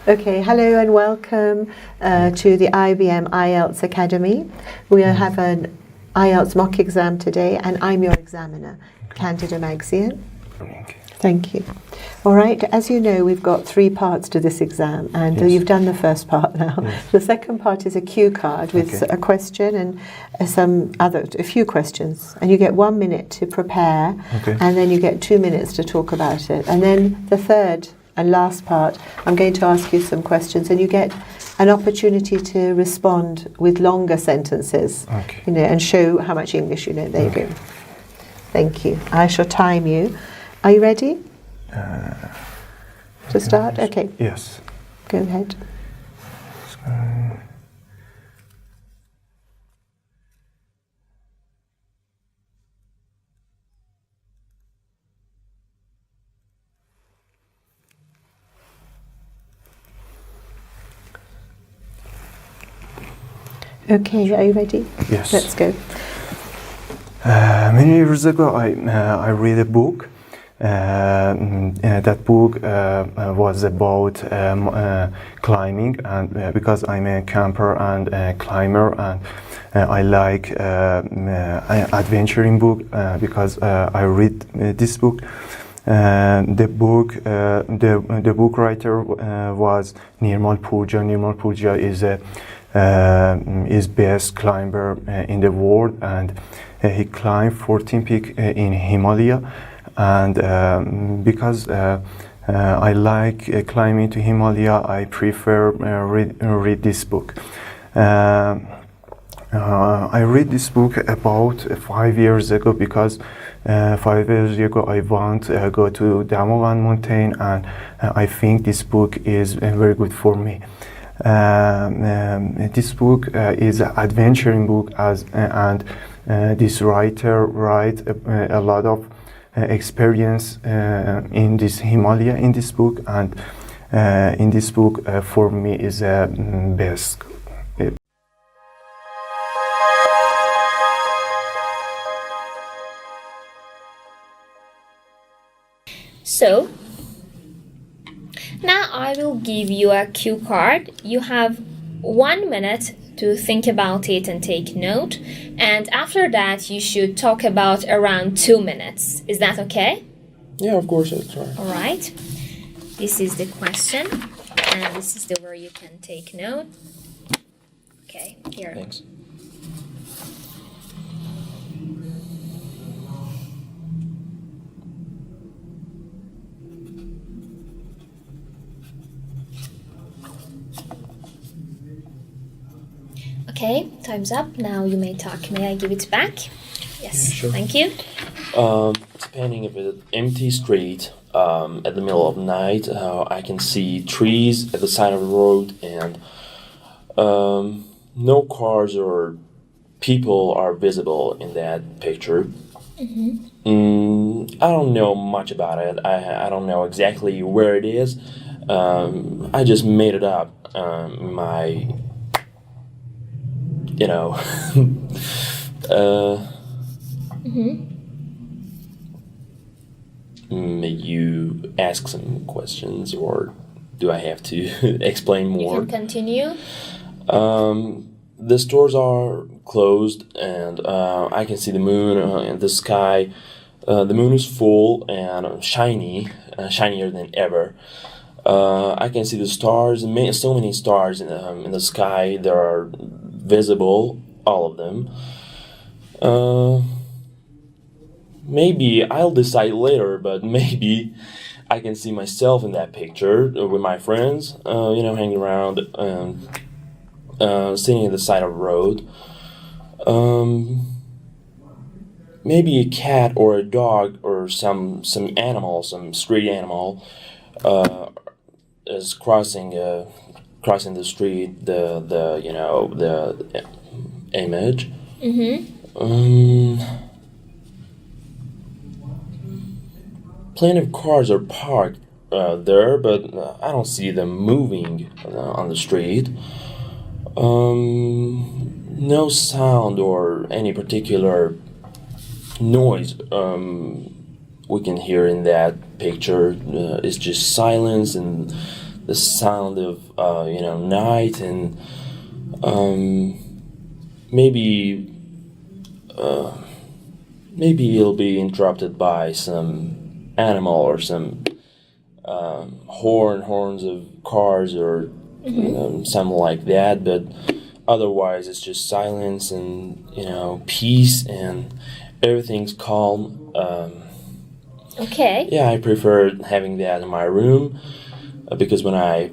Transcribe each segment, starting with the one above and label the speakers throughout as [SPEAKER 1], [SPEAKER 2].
[SPEAKER 1] Okay, hello and welcome to the IBM IELTS Academy. We have an IELTS mock exam today and I'm your examiner, Candida Magzian. Thank you. All right, as you know, we've got 3 parts to this exam and you've done the first part now. Yes. The second part is a cue card with a question and a few questions, and you get 1 minute to prepare and then you get 2 minutes to talk about it. And then the third and last part, I'm going to ask you some questions and you get an opportunity to respond with longer sentences, and show how much English you know. There you go. Thank you. I shall time you. Are you ready to start? Okay.
[SPEAKER 2] Yes.
[SPEAKER 1] Go ahead. Okay, are you ready?
[SPEAKER 2] Yes.
[SPEAKER 1] Let's go.
[SPEAKER 2] Many years ago, I read a book. That book was about climbing, and because I'm a camper and a climber, and I like adventuring book because I read this book. The book writer was Nirmal Purja. Nirmal Purja is best climber in the world, and he climbed 14 peaks in Himalaya. And because I like climbing to Himalaya, I prefer read this book. I read this book about 5 years ago because 5 years ago I want to go to Damovan mountain, and I think this book is very good for me. This book is an adventuring book, and this writer write a lot of experience in this Himalaya in this book, and in this book for me is best.
[SPEAKER 3] So now I will give you a cue card. You have 1 minute to think about it and take note, and after that you should talk about around 2 minutes. Is that okay?
[SPEAKER 4] Yeah, of course, that's right.
[SPEAKER 3] All right. This is the question, and this is the where you can take note. Okay, here.
[SPEAKER 4] Thanks.
[SPEAKER 3] Okay, time's up. Now you may talk. May I give it back? Yes,
[SPEAKER 4] Yeah, sure.
[SPEAKER 3] Thank you.
[SPEAKER 4] Standing in an empty street at the middle of the night, I can see trees at the side of the road, and no cars or people are visible in that picture. I don't know much about it. I don't know exactly where it is. I just made it up. May you ask some questions, or do I have to explain more?
[SPEAKER 3] You can continue.
[SPEAKER 4] The stores are closed, and I can see the moon in the sky. The moon is full and shiny, shinier than ever. I can see the stars, so many stars in the sky. They are visible, all of them. Maybe I'll decide later, but maybe I can see myself in that picture with my friends, hanging around, sitting at the side of the road. Maybe a cat or a dog or some animal, some street animal, is crossing the street. The image. Plenty of cars are parked there, but I don't see them moving on the street. No sound or any particular noise we can hear in that picture. It's just silence and the sound of night, and maybe it'll be interrupted by some animal or some horns of cars or something like that. But otherwise, it's just silence and peace, and everything's calm.
[SPEAKER 3] Okay.
[SPEAKER 4] Yeah, I prefer having that in my room because when I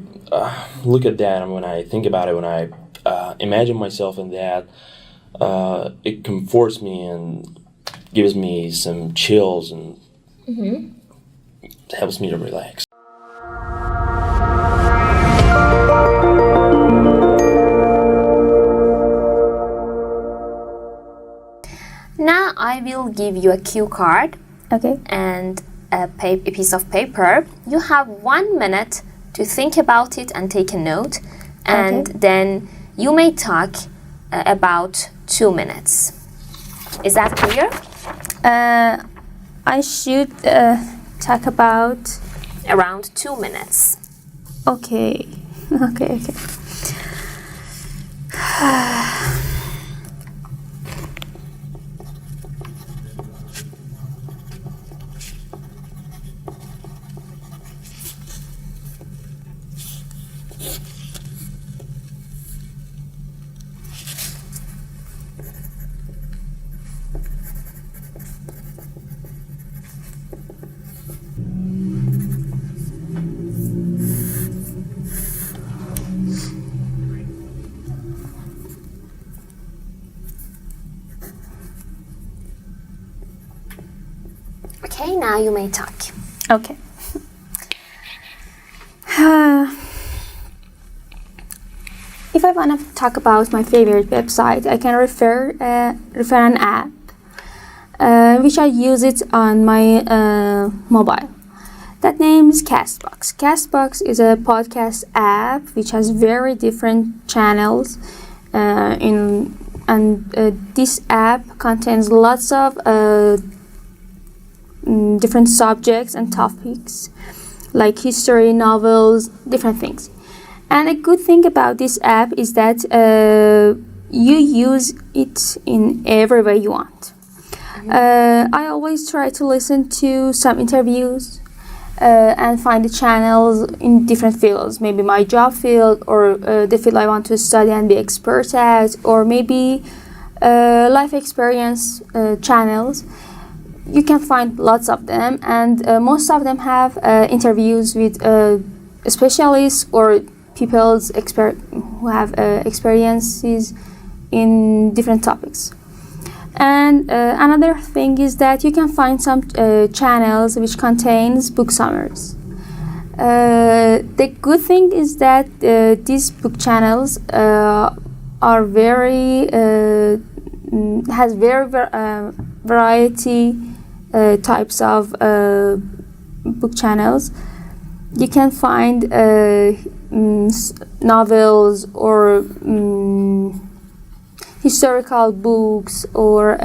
[SPEAKER 4] look at that and when I think about it, when I imagine myself in that, it comforts me and gives me some chills and helps me to relax.
[SPEAKER 3] Now I will give you a cue card.
[SPEAKER 5] Okay.
[SPEAKER 3] And a piece of paper. You have 1 minute to think about it and take a note, and then you may talk about 2 minutes. Is that clear?
[SPEAKER 5] I should talk about
[SPEAKER 3] Around 2 minutes.
[SPEAKER 5] okay. Okay.
[SPEAKER 3] Okay, now you may talk.
[SPEAKER 5] Okay. If I want to talk about my favorite website, I can refer an app which I use it on my mobile. That name is Castbox. Castbox is a podcast app which has very different channels this app contains lots of different subjects and topics like history, novels, different things. And a good thing about this app is that you use it in every way you want. I always try to listen to some interviews and find the channels in different fields, maybe my job field or the field I want to study and be expert at, or maybe life experience channels. You can find lots of them, and most of them have interviews with specialists or people who have experiences in different topics. And another thing is that you can find some channels which contains book summaries. The good thing is that these book channels are very has very variety types of book channels. You can find novels or historical books or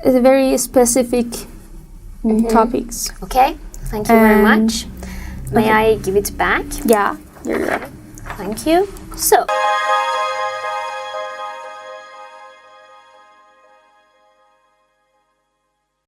[SPEAKER 5] very specific topics.
[SPEAKER 3] Okay, thank you very much. May I give it back?
[SPEAKER 5] Yeah, you're right.
[SPEAKER 3] Thank you. So,